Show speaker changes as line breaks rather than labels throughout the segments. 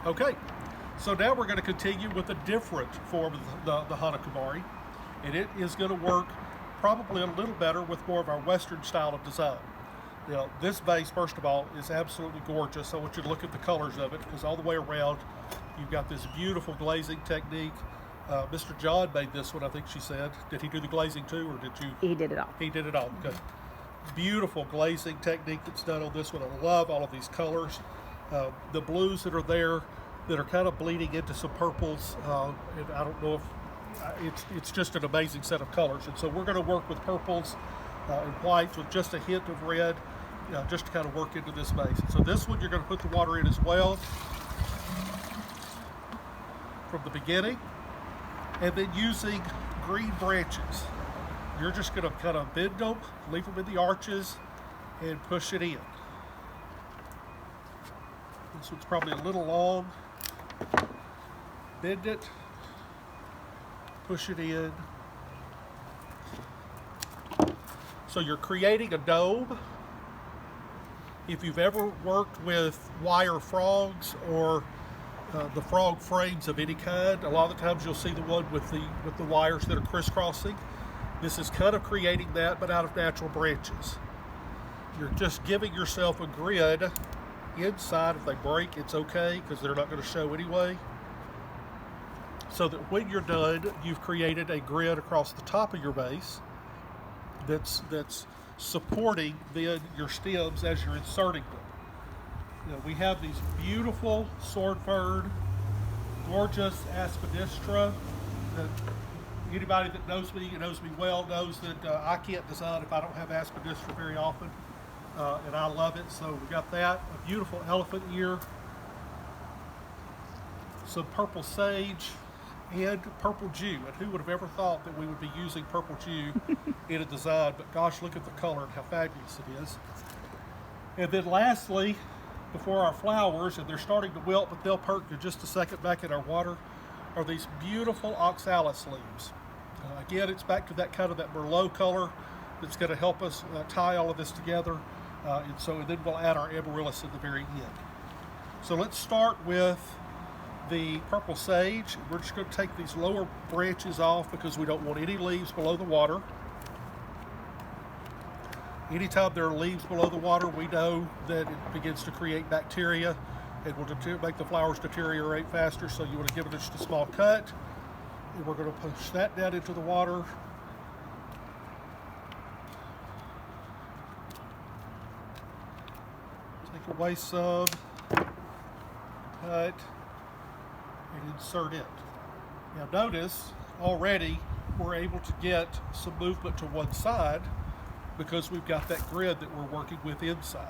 Okay, so now we're going to continue with a different form of the Hanakimari, and it is going to work probably a little better with more of our Western style of design. Now, this vase, first of all, is absolutely gorgeous. I want you to look at the colors of it, because all the way around, you've got this beautiful glazing technique. Mr. John made this one, I think she said. Did he do the glazing too, or did you?
He did it all.
He did it all. Good. Beautiful glazing technique that's done on this one. I love all of these colors. The blues that are there that are kind of bleeding into some purples, and I don't know if it's just an amazing set of colors. And so we're going to work with purples and whites with just a hint of red, just to kind of work into this vase. So this one you're going to put the water in as well from the beginning, and then using green branches, you're just going to kind of bend them, leave them in the arches, and push it in. This one's probably a little long. Bend it, push it in. So you're creating a dome. If you've ever worked with wire frogs or the frog frames of any kind, a lot of the times you'll see the one with the wires that are crisscrossing. This is kind of creating that, but out of natural branches. You're just giving yourself a grid inside. If they break, it's okay, because they're not going to show anyway. So that when you're done, you've created a grid across the top of your vase that's supporting then your stems as you're inserting them. We have these beautiful sword fern, gorgeous aspidistra. That anybody that knows me well knows that I can't design if I don't have aspidistra very often, and I love it. So we got that, a beautiful elephant ear, some purple sage, and purple dew. And who would have ever thought that we would be using purple dew in a design? But gosh, look at the color and how fabulous it is. And then lastly, before our flowers, and they're starting to wilt, but they'll perk in just a second back in our water, are these beautiful oxalis leaves. Again, it's back to that kind of that Merlot color that's going to help us tie all of this together. And then we'll add our amaryllis at the very end. So let's start with the purple sage. We're just going to take these lower branches off because we don't want any leaves below the water. Anytime there are leaves below the water, we know that it begins to create bacteria and will make the flowers deteriorate faster, so you want to give it just a small cut. And we're going to push that down into the water. Take away some, cut, and insert it. Now notice, already we're able to get some movement to one side because we've got that grid that we're working with inside.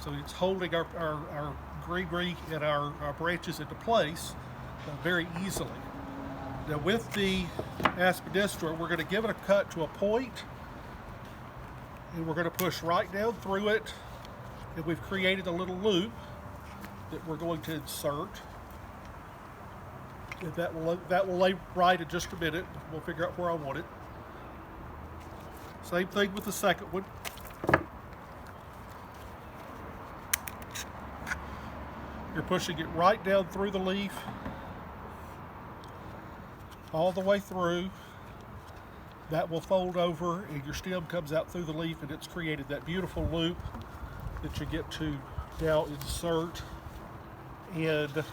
So it's holding our greenery and our branches into place very easily. Now with the aspidistra, we're going to give it a cut to a point, and we're going to push right down through it, and we've created a little loop that we're going to insert. And that will lay right in just a minute. We'll figure out where I want it. Same thing with the second one. You're pushing it right down through the leaf, all the way through. That will fold over, and your stem comes out through the leaf, and it's created that beautiful loop that you get to now insert, and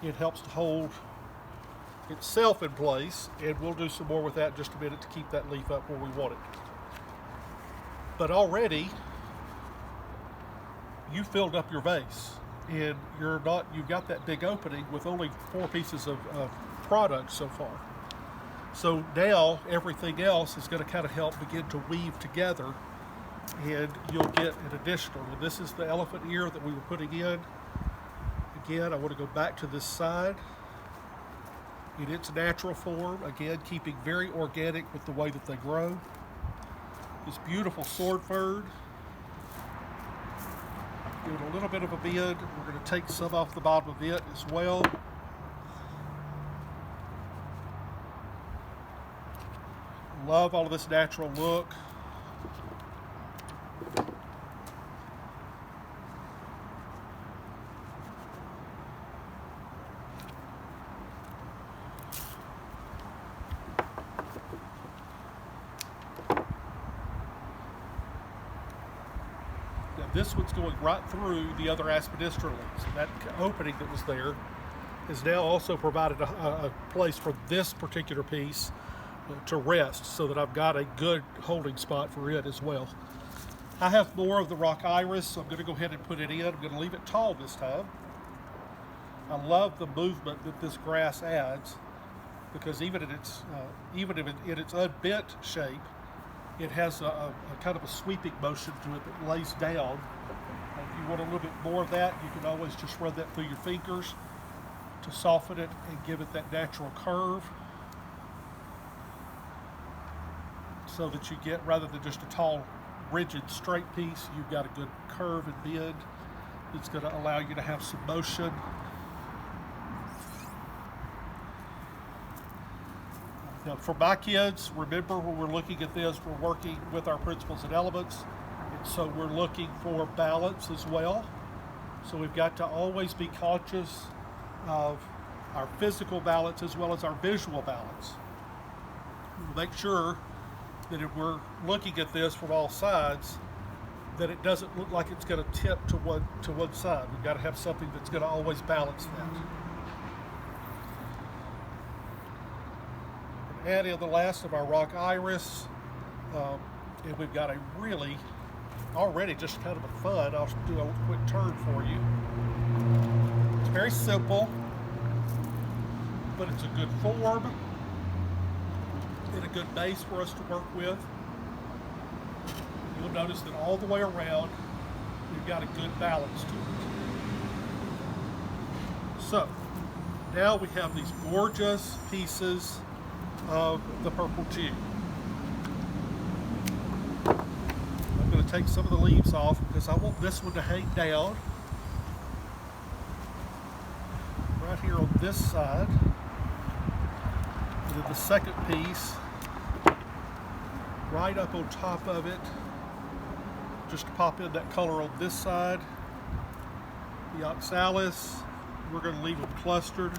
it helps to hold itself in place, and we'll do some more with that in just a minute to keep that leaf up where we want it. But already you filled up your vase, and you've got that big opening with only 4 pieces of product so far. So now everything else is going to kind of help begin to weave together, and you'll get an additional. And this is the elephant ear that we were putting in. Again, I want to go back to this side in its natural form, again keeping very organic with the way that they grow. This beautiful sword fern. Give it a little bit of a bend. We're going to take some off the bottom of it as well. Love all of this natural look. this one's going right through the other aspidistra leaves. And that opening that was there has now also provided a place for this particular piece to rest, so that I've got a good holding spot for it as well. I have more of the rock iris, so I'm going to go ahead and put it in. I'm going to leave it tall this time. I love the movement that this grass adds, because even in its unbent shape, it has a kind of a sweeping motion to it that lays down. If you want a little bit more of that, you can always just run that through your fingers to soften it and give it that natural curve, so that you get, rather than just a tall, rigid, straight piece, you've got a good curve and bend that's going to allow you to have some motion. Now, for my kids, remember when we're looking at this, we're working with our principles and elements, and so we're looking for balance as well. So we've got to always be conscious of our physical balance as well as our visual balance. We'll make sure that if we're looking at this from all sides, that it doesn't look like it's going to tip to one side. We've got to have something that's going to always balance that. Add in the last of our rock iris, and we've got a really, already just kind of a fun, I'll do a quick turn for you. It's very simple, but it's a good form and a good base for us to work with. You'll notice that all the way around, we've got a good balance to it. So, now we have these gorgeous pieces of the purple jute. I'm going to take some of the leaves off because I want this one to hang down right here on this side. And then the second piece right up on top of it, just to pop in that color on this side. The oxalis, we're going to leave them clustered.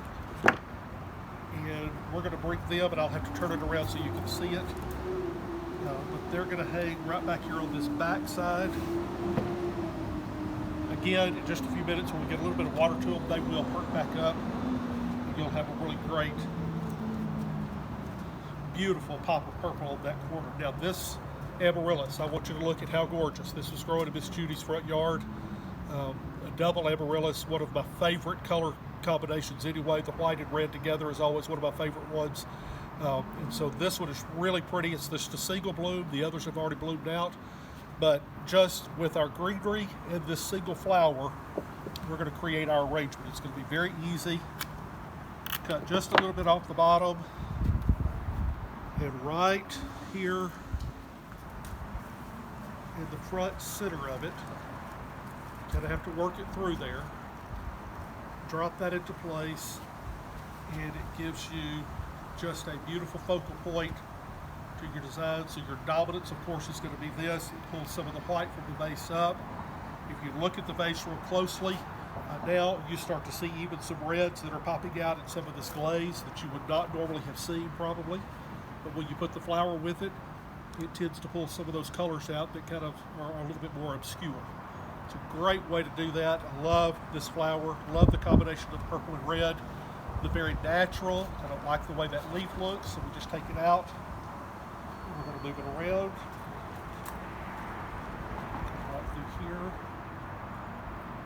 And we're going to bring them, and I'll have to turn it around so you can see it. But they're going to hang right back here on this back side. Again, in just a few minutes, when we get a little bit of water to them, they will perk back up. And you'll have a really great, beautiful pop of purple on that corner. Now this amaryllis, I want you to look at how gorgeous. This was growing in Miss Judy's front yard. A double amaryllis, one of my favorite color combinations anyway. The white and red together is always one of my favorite ones. And so this one is really pretty. It's just a single bloom. The others have already bloomed out. But just with our greenery and this single flower, we're going to create our arrangement. It's going to be very easy. Cut just a little bit off the bottom. And right here in the front center of it, kind of have to work it through there. Drop that into place, and it gives you just a beautiful focal point to your design. So your dominance, of course, is going to be this. It pulls some of the white from the vase up. If you look at the vase real closely, now you start to see even some reds that are popping out in some of this glaze that you would not normally have seen probably. But when you put the flower with it, it tends to pull some of those colors out that kind of are a little bit more obscure. It's a great way to do that. I love this flower. Love the combination of the purple and red. The very natural. I don't like the way that leaf looks, so we just take it out. We're going to move it around. Right through here.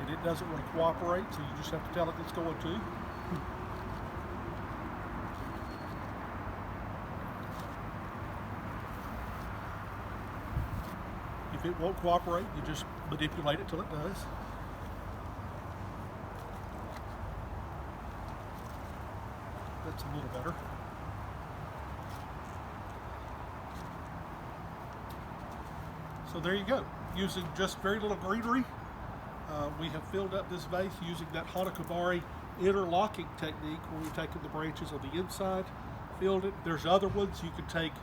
And it doesn't want to cooperate, so you just have to tell it it's going to. If it won't cooperate, you just manipulate it till it does. That's a little better. So there you go. Using just very little greenery, we have filled up this vase using that Hanakabari interlocking technique where we've taken the branches on the inside, filled it. There's other ones. You can take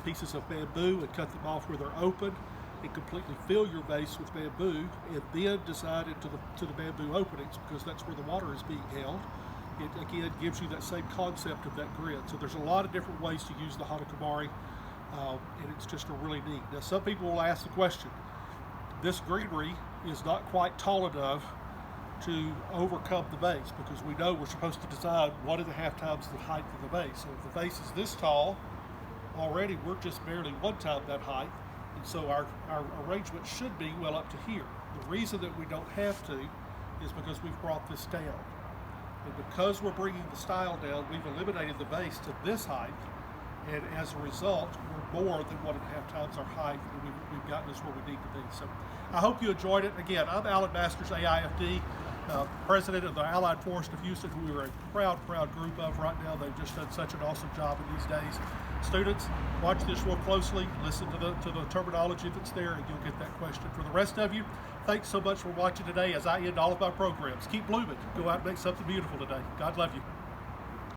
pieces of bamboo and cut them off where they're open and completely fill your vase with bamboo, and then design it to the bamboo openings, because that's where the water is being held. It again gives you that same concept of that grid. So there's a lot of different ways to use the Hanakabari, and it's just a really neat. Now some people will ask the question, this greenery is not quite tall enough to overcome the base, because we know we're supposed to design 1.5 times the height of the base. So if the base is this tall, already we're just barely 1 time that height, and so our arrangement should be well up to here. The reason that we don't have to is because we've brought this down. And because we're bringing the stile down, we've eliminated the base to this height, and as a result, we're more than 1.5 times our height, and we've gotten us where we need to be. So I hope you enjoyed it. Again, I'm Alan Masters, AIFD, president of the Allied Forest of Houston, who we are a proud group of right now. They've just done such an awesome job in these days. Students, watch this real closely, listen to the terminology that's there, and you'll get that question. For the rest of you, thanks so much for watching today as I end all of my programs. Keep blooming. Go out and make something beautiful today. God love you.